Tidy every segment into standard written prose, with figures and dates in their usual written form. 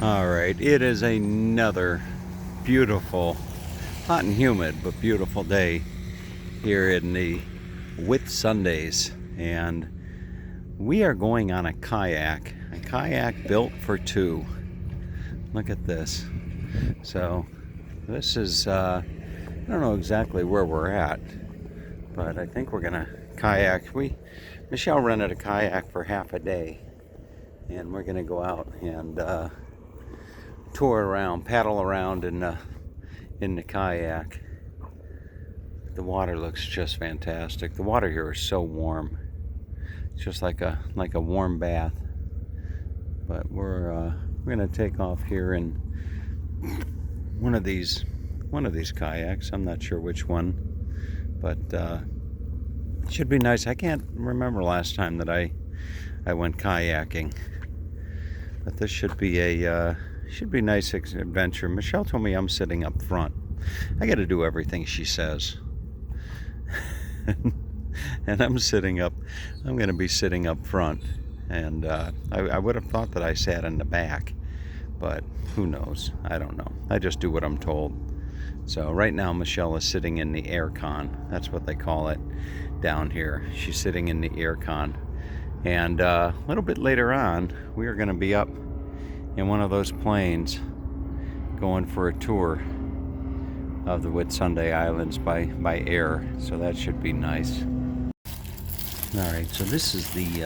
All right, it is another beautiful, hot and humid, but beautiful day here in the Whitsundays, and we are going on a kayak built for two. Look at this. So this is, I don't know exactly where we're at, but I think we're gonna kayak. Michelle rented a kayak for half a day, and we're gonna go out and tour around, paddle around in the kayak. The water looks just fantastic. The water here is so warm. It's just like a warm bath. But we're gonna take off here in one of these kayaks. I'm not sure which one, but it should be nice. I can't remember last time that I went kayaking, but this should be a nice adventure. Michelle told me I'm sitting up front. I got to do everything she says. And I'm going to be sitting up front. And I would have thought that I sat in the back, but who knows? I don't know. I just do what I'm told. So right now Michelle is sitting in the aircon. That's what they call it down here. She's sitting in the aircon. And a little bit later on, we are going to be up in one of those planes going for a tour of the Whitsunday Islands by air, so that should be nice. All right, so this is the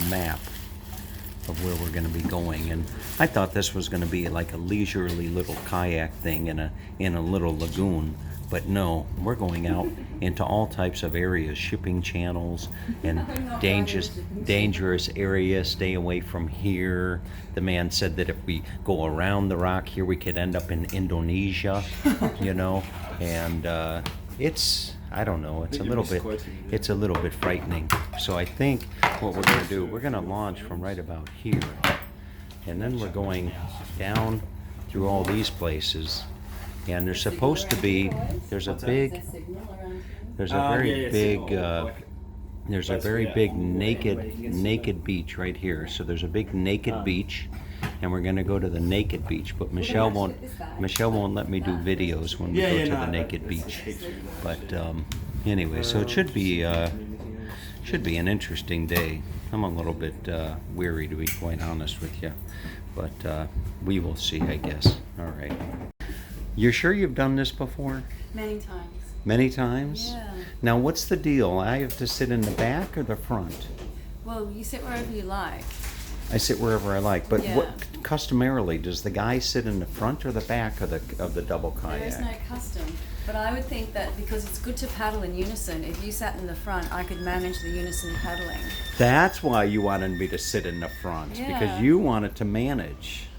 map of where we're going to be going, and I thought this was going to be like a leisurely little kayak thing in a little lagoon. But no, we're going out into all types of areas, shipping channels and dangerous areas. Stay away from here. The man said that if we go around the rock here, we could end up in Indonesia, and I don't know, it's a little bit frightening. So I think what we're going to do, we're going to launch from right about here, and then we're going down through all these places. And there's supposed to be, there's a very big naked beach right here. So there's a big naked beach, and we're gonna go to the naked beach. But Michelle won't let me do videos when we go to the naked beach. But anyway, so it should be an interesting day. I'm a little bit weary, to be quite honest with you, but we will see, I guess. All right. You're sure you've done this before? Many times. Many times? Yeah. Now, what's the deal? I have to sit in the back or the front? Well, you sit wherever you like. I sit wherever I like, but Yeah. what customarily does the guy sit in the front or the back of the double kayak? There is no custom, but I would think that because it's good to paddle in unison, if you sat in the front, I could manage the unison paddling. That's why you wanted me to sit in the front, because Yeah. you wanted to manage.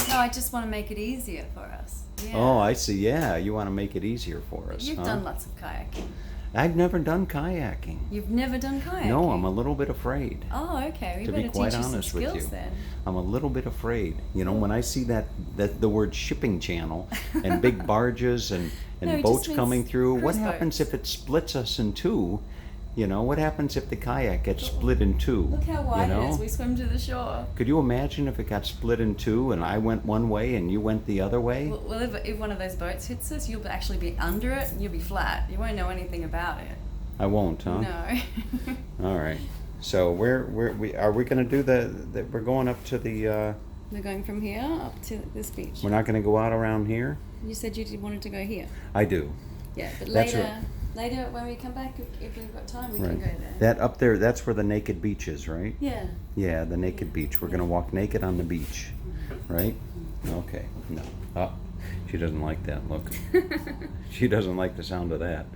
No, I just want to make it easier for us. Yeah. Oh, I see. Yeah, you want to make it easier for us. You've done lots of kayaking. I've never done kayaking. You've never done kayaking? No, I'm a little bit afraid. Oh, okay. We To better be quite teach you some honest with you, skills then. I'm a little bit afraid. When I see that the word shipping channel and big barges and No, it boats just means coming through, what cruise happens boats. if it splits us in two? What happens if the kayak gets split in two? Look how wide you it know? is. We swim to the shore. Could you imagine if it got split in two and I went one way and you went the other way? Well, if one of those boats hits us, you'll actually be under it and you'll be flat. You won't know anything about it. I won't, huh? No. All right. So are we going to do we're going up to the We're going from here up to this beach. we're not going to go out around here? You said wanted to go here. I do. Yeah, but That's later when we come back, if we've got time, we Right. can go there. That up there, that's where the naked beach is, right? Yeah. Yeah, the naked beach. We're gonna walk naked on the beach, right? Okay. No. Oh, she doesn't like that look. She doesn't like the sound of that.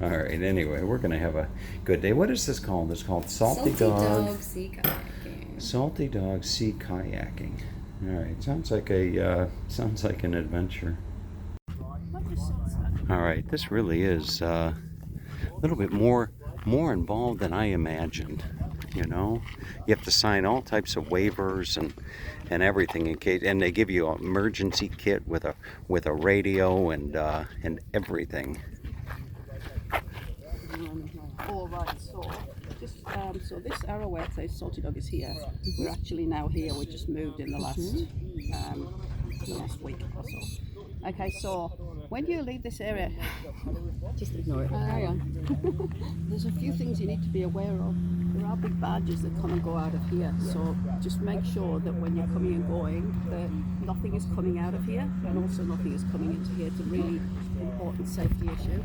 All right. Anyway, we're gonna have a good day. What is this called? It's called Salty Dog Sea Kayaking. Salty Dog Sea Kayaking. All right. Sounds like an adventure. All right. This really is a little bit more involved than I imagined. You have to sign all types of waivers and everything in case, and they give you an emergency kit with a radio and everything. All right, so just so this arrowway it says Salty Dog is here. We're actually now here. We just moved in the last week or so. Okay, so when you leave this area, Just ignore it. Carry on. there's a few things you need to be aware of. There are big barges that come and go out of here, so just make sure that when you're coming and going that nothing is coming out of here and also nothing is coming into here. It's a really important safety issue.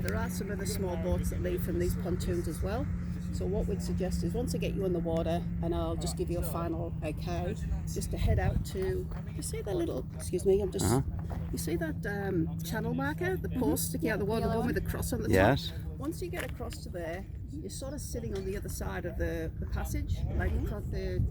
There are some other small boats that leave from these pontoons as well. So what we'd suggest is once I get you in the water, and I'll just give you a final okay, just to head out to, you see that little, excuse me, I'm just, you see that channel marker, the post sticking out the water, the one with the cross on the top? Yes. Once you get across to there, you're sort of sitting on the other side of the passage, like across the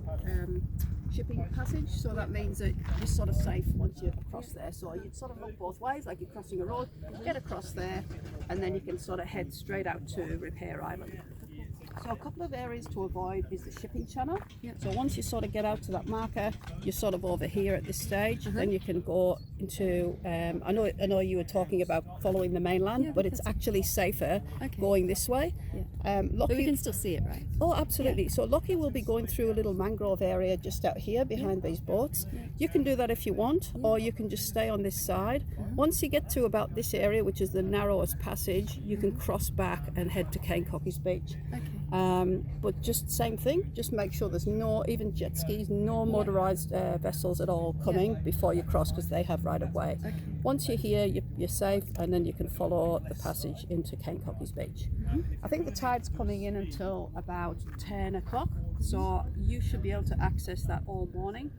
shipping passage, so that means that you're sort of safe once you're across there. So you'd sort of look both ways, like you're crossing a road, get across there, and then you can sort of head straight out to Repair Island. So a couple of areas to avoid is the shipping channel. So once you sort of get out to that marker, you're sort of over here at this stage. Then you can go into, I know you were talking about following the mainland, but it's actually safer going this way. But we can still see it, right? Oh, absolutely. So Lockie will be going through a little mangrove area just out here behind these boats. You can do that if you want, or you can just stay on this side. Once you get to about this area, which is the narrowest passage, you can cross back and head to Kayak Beach. But just same thing, just make sure there's no, even jet skis, no motorized vessels at all coming before you cross, because they have right of way. Once you're here, you're safe, and then you can follow the passage into Kayak Beach. I think the tide's coming in until about 10 o'clock, so you should be able to access that all morning.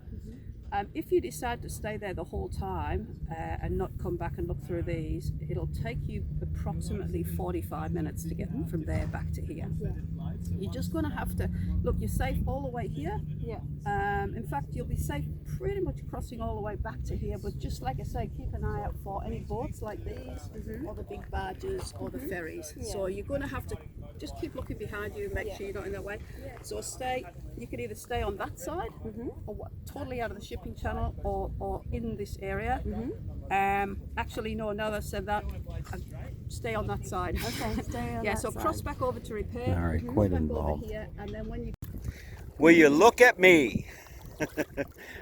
If you decide to stay there the whole time and not come back and look through these, it'll take you approximately 45 minutes to get from there back to here. You're just going to have to, look, you're safe all the way here. In fact, you'll be safe pretty much crossing all the way back to here, but just like I say, keep an eye out for any boats like these, or the big barges, or the ferries. So you're going to have to just keep looking behind you and make sure you're not in their way. So you can either stay on that side, or totally out of the shipping channel, or in this area. Actually, no, now that I've said that, stay on that side. Okay, stay on Yeah, that so side. cross back over to Repair. All right, quite involved. Over here, and then when you Will you look at me?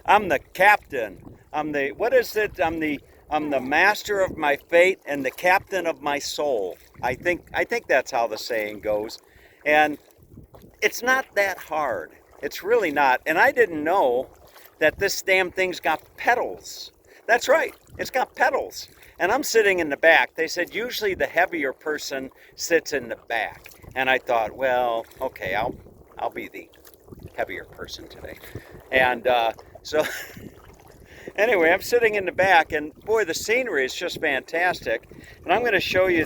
I'm the captain. I'm the, what is it? I'm the master of my fate and the captain of my soul. I think that's how the saying goes. And it's not that hard. It's really not. And I didn't know that this damn thing's got pedals. That's right. It's got pedals. And I'm sitting in the back. They said usually the heavier person sits in the back. And I thought, well, okay, I'll be the heavier person today. And so anyway, I'm sitting in the back, and boy, the scenery is just fantastic. And I'm going to show you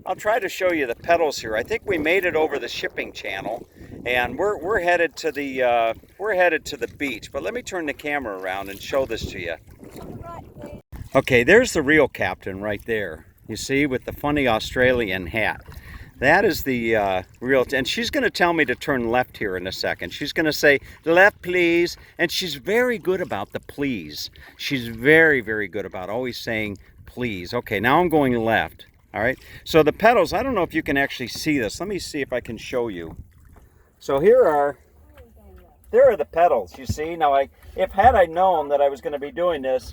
I'll try to show you the pedals here. I think we made it over the shipping channel, and we're headed to the beach. But let me turn the camera around and show this to you. Okay, there's the real captain right there. You see, with the funny Australian hat. That is the real, and she's going to tell me to turn left here in a second. She's going to say, left please, and she's very good about the please. She's very, very good about always saying please. Okay, now I'm going left. All right, so the pedals, I don't know if you can actually see this. Let me see if I can show you. So there are the pedals, you see. Now, had I known that I was going to be doing this,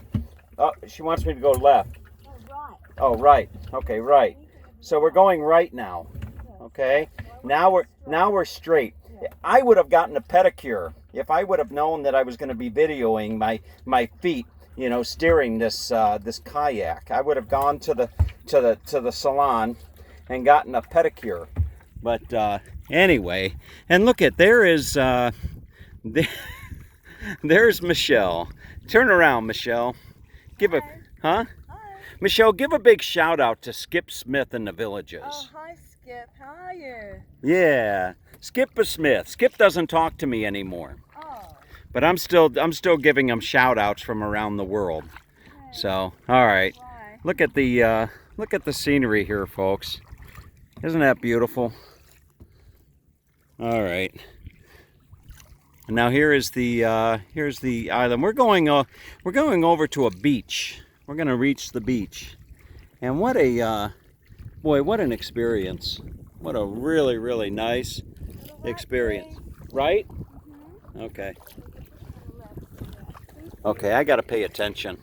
oh, she wants me to go left. Oh, right. Oh, right. Okay, right. So we're going right now. Okay. Now we're straight. I would have gotten a pedicure if I would have known that I was going to be videoing my feet, steering this kayak. I would have gone to the salon and gotten a pedicure. But anyway, and look at there's Michelle. Turn around, Michelle. Michelle, give a big shout out to Skip Smith and the Villages. Oh, hi Skip, how are you? Yeah, Skip Smith. Skip doesn't talk to me anymore. Oh. But I'm still giving him shout outs from around the world. Okay. So, all right. Why? Look at the scenery here, folks. Isn't that beautiful? All right. And now here's the island. We're going over to a beach. We're going to reach the beach. And what an experience. What a really, really nice experience. Right? Okay. Okay, I got to pay attention.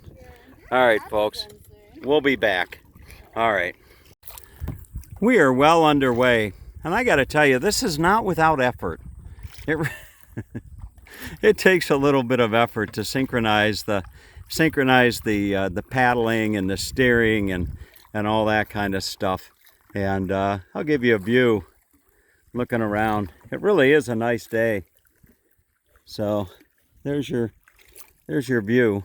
All right, folks. We'll be back. All right. We are well underway. And I got to tell you, this is not without effort. It takes a little bit of effort to synchronize the paddling and the steering and all that kind of stuff. And I'll give you a view looking around. It really is a nice day. So there's your view.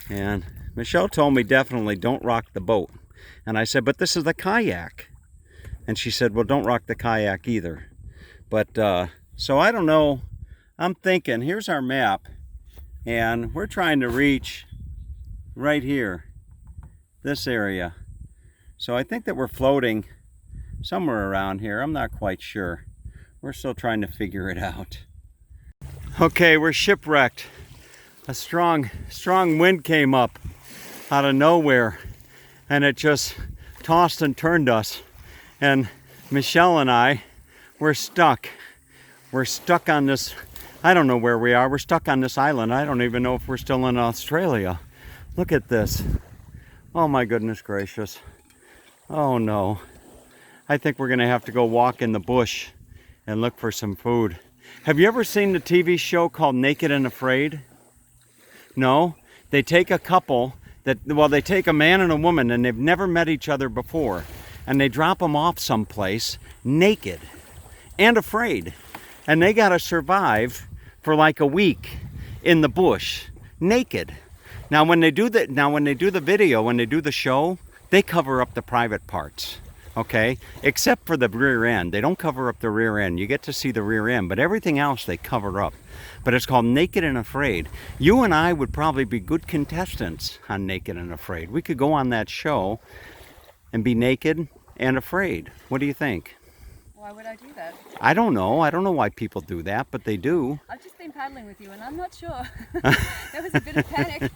And Michelle told me definitely don't rock the boat. And I said, but this is the kayak. And she said, well, don't rock the kayak either. But so I don't know. I'm thinking, here's our map. And we're trying to reach right here, this area. So I think that we're floating somewhere around here. I'm not quite sure. We're still trying to figure it out. Okay, we're shipwrecked. A strong wind came up out of nowhere and it just tossed and turned us. And Michelle and I, we're stuck. We're stuck on this, I don't know where we are. We're stuck on this island. I don't even know if we're still in Australia. Look at this. Oh my goodness gracious. Oh no. I think we're gonna have to go walk in the bush and look for some food. Have you ever seen the TV show called Naked and Afraid? No? They take a couple they take a man and a woman and they've never met each other before. And they drop them off someplace naked and afraid. And they gotta survive for like a week in the bush, naked. Now when they do the video, when they do the show, they cover up the private parts. Okay, except for the rear end. They don't cover up the rear end. You get to see the rear end, but everything else they cover up. But it's called Naked and Afraid. You and I would probably be good contestants on Naked and Afraid. We could go on that show and be naked and afraid. What do you think? Why would I do that? I don't know. I don't know why people do that, but they do. I've just been paddling with you and I'm not sure. There was a bit of panic.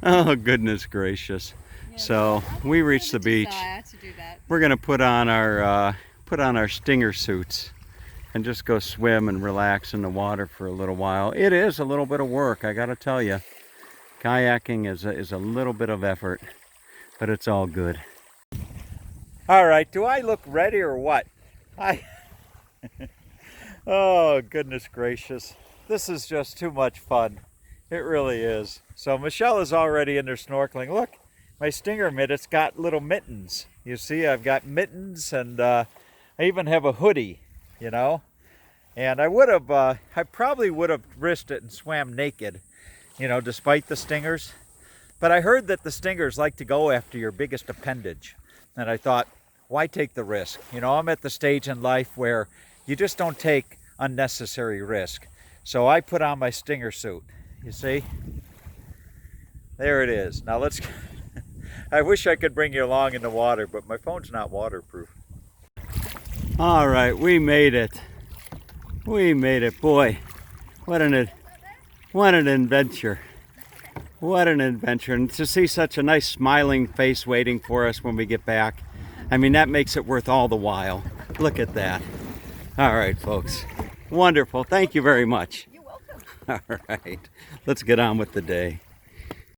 Oh, goodness gracious. So we reached the beach. We're gonna put on our stinger suits and just go swim and relax in the water for a little while. It is a little bit of work, I gotta tell you. Kayaking is a little bit of effort, but it's all good. All right, do I look ready or what? Oh goodness gracious, this is just too much fun. It really is. So Michelle is already in there snorkeling. Look. My stinger mitt's got little mittens. You see, I've got mittens and I even have a hoodie, you know. And I probably would have risked it and swam naked, you know, despite the stingers. But I heard that the stingers like to go after your biggest appendage. And I thought, why take the risk? You know, I'm at the stage in life where you just don't take unnecessary risk. So I put on my stinger suit, you see. There it is. Now let's... I wish I could bring you along in the water, but my phone's not waterproof. All right, we made it. We made it, boy. What an adventure. What an adventure. And to see such a nice smiling face waiting for us when we get back. I mean, that makes it worth all the while. Look at that. All right, folks. Wonderful. Thank you very much. You're welcome. All right. Let's get on with the day.